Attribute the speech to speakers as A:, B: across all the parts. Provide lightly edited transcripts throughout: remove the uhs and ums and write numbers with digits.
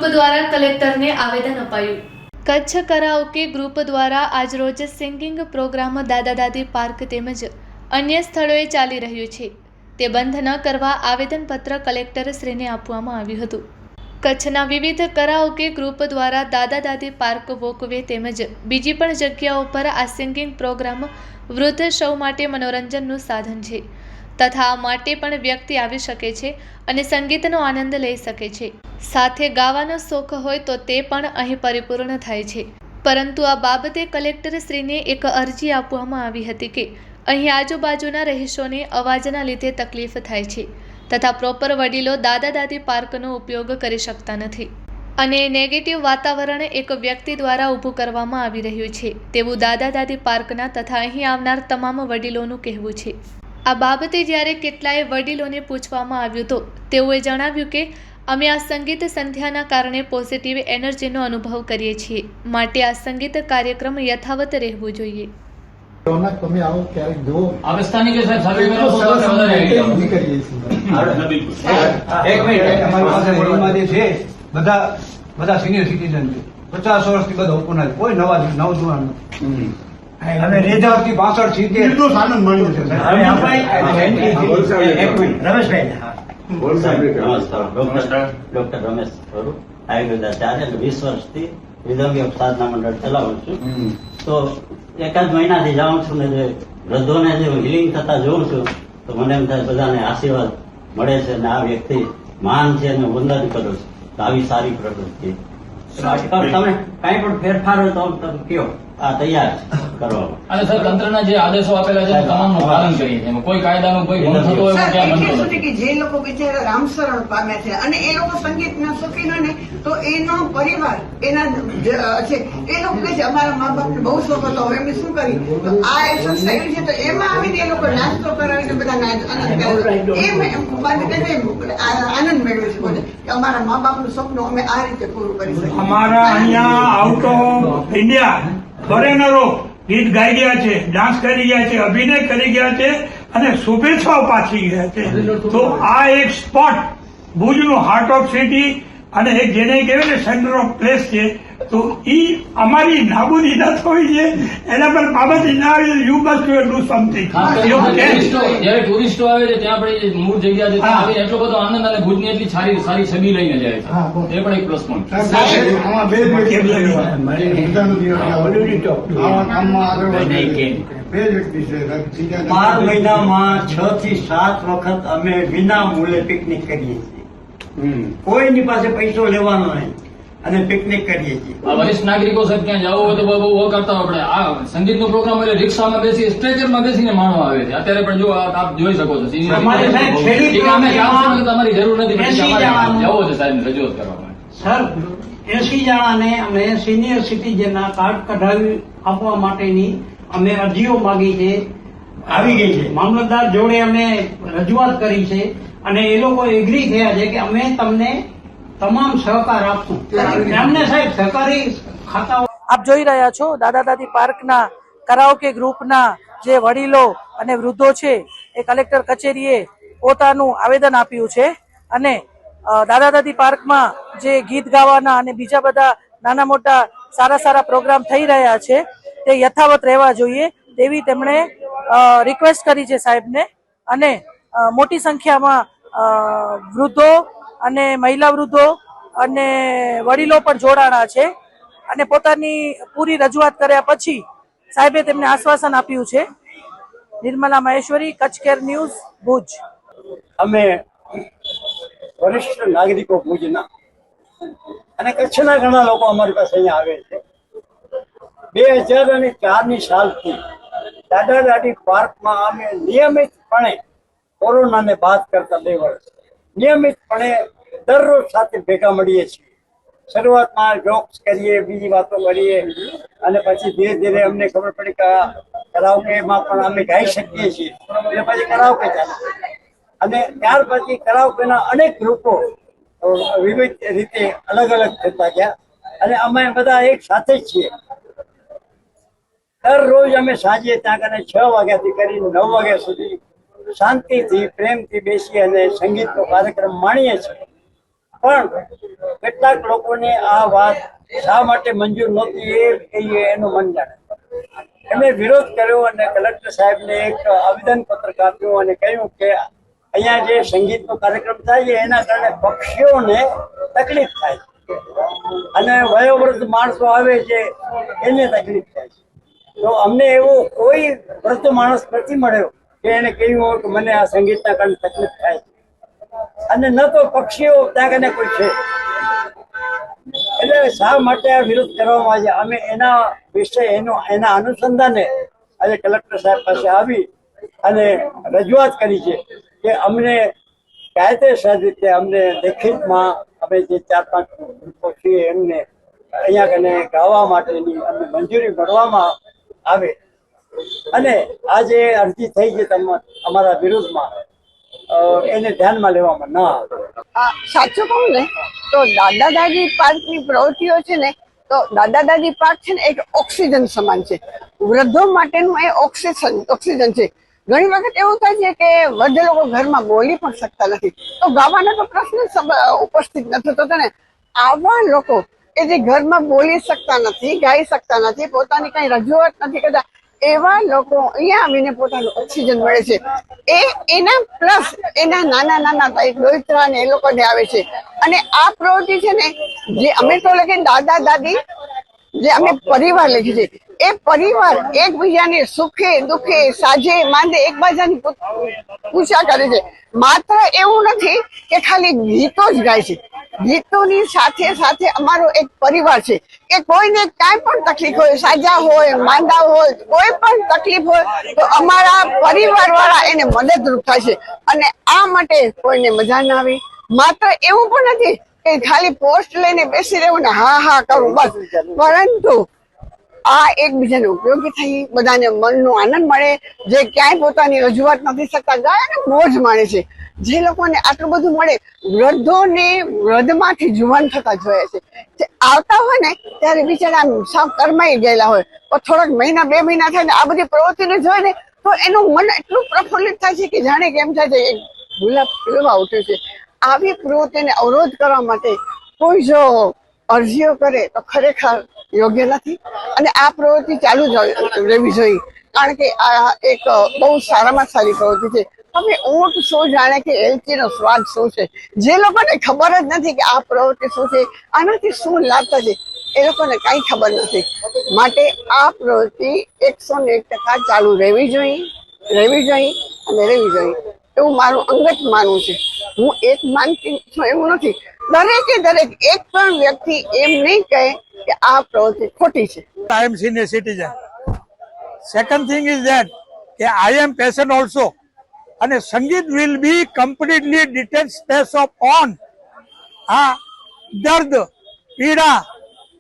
A: Group દ્વારા કલેક્ટરને આવેદન અપાયું। કચ્છ કરાઓકે ગ્રુપ દ્વારા આજરોજ સિંગિંગ પ્રોગ્રામ દાદા દાદી પાર્ક તેમજ અન્ય સ્થળોએ ચાલી રહ્યું છે તે બંધ ન કરવા આવેદનપત્ર કલેક્ટરશ્રીને આપવામાં આવ્યું હતું। કચ્છના વિવિધ કરાઓકે ગ્રુપ દ્વારા દાદા દાદી પાર્ક વોકવે તેમજ બીજી પણ જગ્યાઓ પર આ સિંગિંગ પ્રોગ્રામ વૃદ્ધ સૌ માટે મનોરંજનનું સાધન છે તથા આ માટે પણ વ્યક્તિ આવી શકે છે અને સંગીતનો આનંદ લઈ શકે છે। સાથે ગાવાનો શોખ હોય તો તે પણ અહીં પરિપૂર્ણ થાય છે। પરંતુ આ બાબતે કલેક્ટરશ્રીને એક અરજી આપવામાં આવી હતી કે અહીં આજુબાજુના રહીશોને અવાજના લીધે તકલીફ થાય છે તથા પ્રોપર વડીલો દાદા દાદી પાર્કનો ઉપયોગ કરી શકતા નથી અને નેગેટિવ વાતાવરણ એક વ્યક્તિ દ્વારા ઊભું કરવામાં આવી રહ્યું છે તેવું દાદા દાદી પાર્કના તથા અહીં આવનાર તમામ વડીલોનું કહેવું છે। આ બાબતે જ્યારે કેટલાય વડીલોને પૂછવામાં આવ્યું તો તેઓએ જણાવ્યું કે અમે આ સંગીત સંધ્યાના કારણે પોઝિટિવ એનર્જીનો અનુભવ કરીએ છીએ, માટે આ સંગીત કાર્યક્રમ યથાવત રહેવું જોઈએ।
B: તમે આવો ક્યારેક જો
C: આ સ્થાનિક સાહેબ સર્વે કરો તો વધારે
D: એક મિનિટ અમારી પાસે વડીલમાં જે છે બધા સિનિયર સિટીઝન છે, 50 વર્ષથી બધા ઓપન કોઈ નવજુવાન નથી અને રેજાવતી 62 70
B: એટલો આનંદ માણ્યો છે
E: ડોક્ટર રમેશ આયુર્વેદાચાર્ય 20 વર્ષથી વિધવ્ય સાધના મંડળ ચલાવું છું। તો એકાદ મહિનાથી જાઉં છું ને જે વૃદ્ધોને જે હિલિંગ થતા જોઉં છું તો મને એમ થાય બધાને આશીર્વાદ મળે છે અને આ વ્યક્તિ મહાન છે અને વંદન કરું છું। તો આવી સારી પ્રવૃત્તિ તમે કઈ પણ ફેરફાર હોય તો તમે કયો, આ તૈયાર છે કરવા।
C: અને સર તંત્રના જે આદેશો આપેલા છે તમામનું પાલન કરીએ છીએ, એમાં કોઈ કાયદાનું કોઈ ભંગ થતો હોય એવું ક્યાં બનતો નથી।
F: કે જે લોકો બિચારા રામશરણ પામ્યા છે અને એ લોકો સંગીતના શોખીન હોય ને તો એનો પરિવાર એના છે એ લોકો કહે છે અમારા મા બાપને બહુ શોખ હતો, હવે એમને શું કરી તો આ એક્સરસાઇઝ છે તો એમાં આવીને એ લોકો નાસ્તો કરાવીને બધાને આનંદ મેળવે છે બોલે કે અમારા મા બાપનું સપનું અમે આ રીતે પૂરું કરી શકીએ।
G: અમારા અહીંયા આઉટ ઓફ ઇન્ડિયા ફોરેનરો ગીત ગાઈ ગયા છે, ડાન્સ કરી ગયા છે, અભિનય કરી ગયા છે અને શુભેચ્છાઓ પાછી ગયા છે। તો આ એક સ્પોટ ભુજનું હાર્ટ ઓફ સિટી અને એક જેને કહેવાય ને સેન્ટર ઓફ પ્લેસ છે, તો ઈ અમારી નાબૂદી ન થવી છે એના પર બાબત ના આવી યુ મસ્ટ ડુ સમથિંગ।
C: જયારે ટુરિસ્ટો આવે છે ત્યાં આપણે મૂળ જગ્યા છે ત્યાં આવીને એટલો બધો આનંદ અને ભુજની એટલી સારી છબી લઈને જાય છે, એ પણ એક પ્લસ પોઈન્ટ।
B: આમાં બે વ્યક્તિ છે
E: 12 મહિનામાં 6 થી 7 વખત અમે વિના મૂલ્યે પિકનિક કરીએ છીએ, કોઈની પાસે પૈસો લેવાનો નહીં અને પિકનિક કરીએ છીએ।
C: વરિષ્ઠ નાગરિકો સાહેબ ક્યાં જવું હોય તો બહુ કરતા આપણે આ સંગીતનો પ્રોગ્રામ એટલે રિક્ષામાં બેસી સ્ટ્રેચરમાં બેસીને માણવા આવે છે। અત્યારે પણ જો આપ જોઈ શકો છો તમારી જરૂર નથી, જવો છે સાહેબ રજૂઆત કરવા માટે।
H: સર 80 જણાને અમે સિનિયર સિટીઝનના કાર્ડ કઢાવી આપવા માટેની અમે અરજીઓ માંગી છે,
E: આવી ગઈ છે,
H: મામલતદાર જોડે અમે રજૂઆત કરી છે અને એ લોકો એગ્રી થયા છે કે અમે તમને તમામ સહકાર આપશું। એમને સાહેબ સરકારી ખાતાઓ
I: આપ જોઈ રહ્યા છો દાદા દાદી પાર્કના કરાઓકે ગ્રુપના જે વડીલો અને વૃદ્ધો છે એ કલેક્ટર કચેરીએ પોતાનું આવેદન આપ્યું છે અને દાદા દાદી પાર્કમાં જે ગીત ગાવાના અને બીજા બધા નાના મોટા સારા પ્રોગ્રામ થઈ રહ્યા છે તે યથાવત રહેવા જોઈએ તેવી તેમણે રિક્વેસ્ટ કરી છે સાહેબને। અને મોટી સંખ્યામાં વૃદ્ધો અને મહિલા વૃદ્ધો અને વડીલો પણ જોડાણા છે અને પોતાની પૂરી રજૂઆત કર્યા પછી સાહેબે તેમને આશ્વાસન આપ્યું છે। Nirmala Maheshwari, Kutch care news, Bhuj.
E: અમે વરિષ્ઠ નાગરિકો ભુજના અને કચ્છના ઘણા લોકો અમારી પાસે અહીંયા આવે છે। 2004ની સાલથી દાદા દાદી પાર્કમાં અમે નિયમિતપણે કોરોનાને બાદ કરતા 2 વર્ષ નિયમિતપણે દરરોજ સાથે ભેગા મળીએ છીએ। શરૂઆતમાં જોક્સ કરીએ, બીજી વાતો કરીએ અને પછી ધીરે ધીરે અમને ખબર પડી કે કરાઓકેમાં પણ અમે ગાઈ શકીએ છીએ એટલે પછી કરાઓકે ચાલે અને ત્યાર પછી કરાઓકેના અનેક ગ્રુપો વિવિધ રીતે અલગ થતા ગયા અને અમે બધા એક સાથે જ છીએ। દરરોજ અમે સાંજે ત્યાં કને 6 વાગ્યાથી કરીને 9 વાગ્યા સુધી શાંતિથી પ્રેમથી બેસી અને સંગીતનો કાર્યક્રમ માણીએ છીએ। પણ કેટલાક લોકોને આ વાત શા માટે મંજૂર નહોતી એનું મન જાણે. એમણે વિરોધ કર્યો અને કલેક્ટર સાહેબને એક આવેદન પત્રક આપ્યું અને કહ્યું કે અહીંયા જે સંગીતનો કાર્યક્રમ થાય છે એના કારણે પક્ષીઓને તકલીફ થાય છે અને વયોવૃદ્ધ માણસો આવે છે એને તકલીફ થાય છે. તો અમને એવો કોઈ વૃદ્ધ માણસ નથી મળ્યો કે એને કહ્યું હોય કે મને આ સંગીતના કારણે તકલીફ થાય છે, અને ન તો પક્ષીઓ ત્યાં કને કોઈ છે. એટલે શા માટે આ વિરોધ કરવામાં આવે છે? અમે એના વિશે એના અનુસંધાને આજે કલેક્ટર સાહેબ પાસે આવી અને રજૂઆત કરી છે કે અમને કાયદેસર રીતે અમને લેખિતમાં અમે જે 4-5 ગ્રુપો છીએ એમને અહીંયા કને ગાવા માટેની અમને મંજૂરી મળવામાં આવે. અને આ જે અરજી થઈ છે અમારા વિરુદ્ધમાં એને ધ્યાનમાં લેવામાં ન આવે.
F: સાચું કહું ને તો દાદા દાદી પાર્કની પ્રવૃત્તિઓ છે ને, તો દાદા દાદી પાર્ક છે ને એક ઓક્સિજન સમાન છે. વૃદ્ધો માટેનું એ ઓક્સિજન છે. ઘણી વખત એવું થાય છે કે વૃદ્ધ લોકો ઘરમાં બોલી પણ શકતા નથી, તો ગાવાનો તો પ્રશ્ન ઉપસ્થિત નથી થતો ને. આવા લોકો કે જે ઘરમાં બોલી શકતા નથી, ગાઈ શકતા નથી, પોતાની કઈ રજૂઆત નથી કરતા, એવા લોકો અહીંયા આવીને પોતાનું ઓક્સિજન મળે છે. એના પ્લસ એના નાના ભાઈ દોહિત્રા ને એ લોકોને આવે છે. અને આ પ્રવૃત્તિ છે ને જે અમે તો લખીને દાદા દાદી જે અમે પરિવાર લખી છે, એ પરિવાર એકબીજાને સુખે દુઃખે સાજે માંદે એકબીજાની પૂછા કરે છે. માત્ર એવું નથી કે ખાલી ગીતો જ ગાય છે, ગીતોની સાથે સાથે અમારો એક પરિવાર છે કે કોઈને કાંઈ પણ તકલીફ હોય, સાજા હોય, માંદા હોય, કોઈ પણ તકલીફ હોય તો અમારા પરિવાર વાળા એને મદદરૂપ થાય છે. અને આ માટે કોઈને મજા ના આવી. માત્ર એવું પણ નથી કે ખાલી પોસ્ટ લઈને બેસી રહેવું ને હા કરવું બસ, પરંતુ આ એકબીજાને ઉપયોગી થઈ, બધાને મનનો આનંદ મળે. જે ક્યાંય પોતાની રજૂઆત નથી શકતા ગાય અને મોજ માણે છે. જે લોકોને આટલું બધું મળે, વૃદ્ધોને વૃદ્ધમાંથી જુવાન થતા જોયા છે. આવતા હોય ને ત્યારે બિચારા સાવ કરમાઈ ગયેલા હોય, પણ થોડાક મહિના 2 મહિના થાય ને આ બધી પ્રવૃત્તિને જોઈ ને તો એનું મન એટલું પ્રફુલ્લિત થાય છે કે જાણે કેમ થાય છે ગુલાબ ખીલવા ઉઠે છે. આવી પ્રવૃત્તિને અવરોધ કરવા માટે કોઈ જો અરજીઓ કરે તો ખરેખર યોગ્ય નથી. અને આ પ્રવૃત્તિ ચાલુ જ રહેવી જોઈએ, કારણ કે આ એક બહુ સારામાં સારી પ્રવૃત્તિ છે. હવે ઊંટ શું જાણે કે એલચીનો સ્વાદ શું છે? જે લોકોને ખબર જ નથી કે આ પ્રવૃત્તિ શું છે, આનાથી શું લાભ થશે, એ લોકોને કઈ ખબર નથી. માટે આ પ્રવૃત્તિ 101% ચાલુ રહેવી જોઈએ એવું મારું અંગત માનવું છે. હું એક માનતી છું એવું નથી, દરેક એક પણ વ્યક્તિ એમ નહીં કહે કે આ પ્રવૃત્તિ ખોટી છે.
G: I am senior citizen. Second thing is that I am patient also. And Sangeet will be completely detached space of on. દર્દ, પીડા,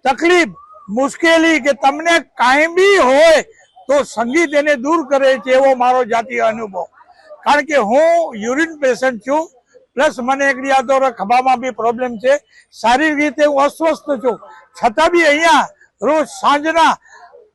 G: તકલીફ, મુશ્કેલી કે તમને કાંઈ બી હોય તો સંગીત એને દૂર કરે છે એવો મારો જાતીય અનુભવ. કારણ કે હું યુરિન પેશન્ટ છું, પ્લસ મને એક ખભામાં બી પ્રોબ્લેમ છે, શારીરિક રીતે હું અસ્વસ્થ છું, છતાં બી અહીંયા રોજ સાંજના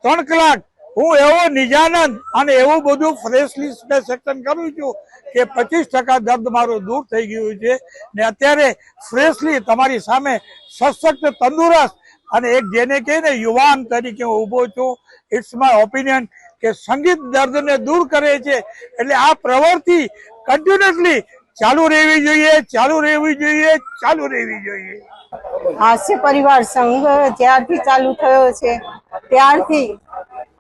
G: 3 કલાક હું એવો નિજાનંદ અને એવું બધું ફ્રેશલી સેક્શન કરું છું કે 25% દર્દ મારું દૂર થઈ ગયું છે. ને અત્યારે ફ્રેશલી તમારી સામે સશક્ત, તંદુરસ્ત અને એક જેને કહે ને યુવાન તરીકે હું ઊભો છું. ઇટ્સ માય ઓપિનિયન કે સંગીત દર્દને દૂર કરે છે, એટલે આ પ્રવૃત્તિ કન્ટિન્યુઅસલી ચાલુ રહેવી જોઈએ.
J: હાસ્ય પરિવાર સંઘ જ્યારથી ચાલુ થયો છે ત્યારથી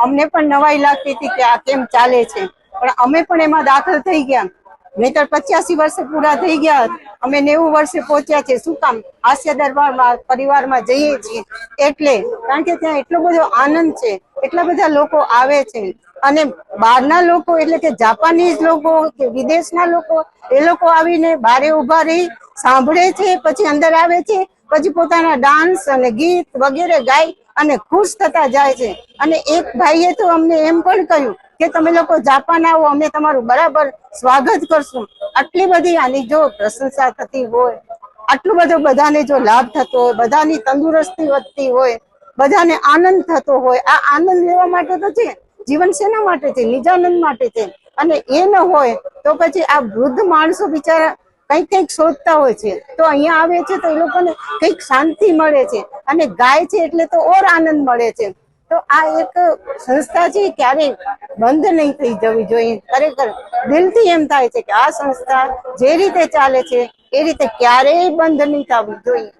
J: અમને પણ નવાઈ લાગતી હતી કે આ કેમ ચાલે છે, પણ અમે પણ એમાં દાખલ થઈ ગયા. નહીતર 85 વર્ષે પૂરા થઈ ગયા, અમે 90 વર્ષે પહોંચ્યા છે. શું કામ? હાસ્ય દરબારમાં પરિવારમાં જઈએ છીએ એટલે, કારણ કે ત્યાં એટલો બધો આનંદ છે, એટલા બધા લોકો આવે છે. અને બહારના લોકો એટલે કે જાપાનીઝ લોકો કે વિદેશના લોકો, એ લોકો આવીને બારે ઉભા રહી સાંભળે છે, પછી અંદર આવે છે, પછી પોતાના ડાન્સ અને ગીત વગેરે ગાય અને ખુશ થતા જાય છે. અને એક ભાઈએ તો અમને એમ પણ કહ્યું કે તમે લોકો જાપાન આવો, અમે તમારું બરાબર સ્વાગત કરશું. આટલી બધી આની જો પ્રશંસા થતી હોય, આટલું બધું બધાને જો લાભ થતો હોય, બધાની તંદુરસ્તી વધતી હોય, બધાને આનંદ થતો હોય, આ આનંદ લેવા માટે તો છે. જીવન શેના માટે છે? નિજાનંદ માટે છે. અને એ ન હોય તો પછી આ વૃદ્ધ માણસો બિચારા કંઈક કંઈક શોધતા હોય છે, તો અહીંયા આવે છે તો એ લોકોને કંઈક શાંતિ મળે છે અને ગાય છે એટલે તો ઓર આનંદ મળે છે. તો આ એક સંસ્થા છે, ક્યારેય બંધ નહીં થઈ જવી જોઈએ. ખરેખર દિલથી એમ થાય છે કે આ સંસ્થા જે રીતે ચાલે છે એ રીતે ક્યારેય બંધ નહીં થવી જોઈએ.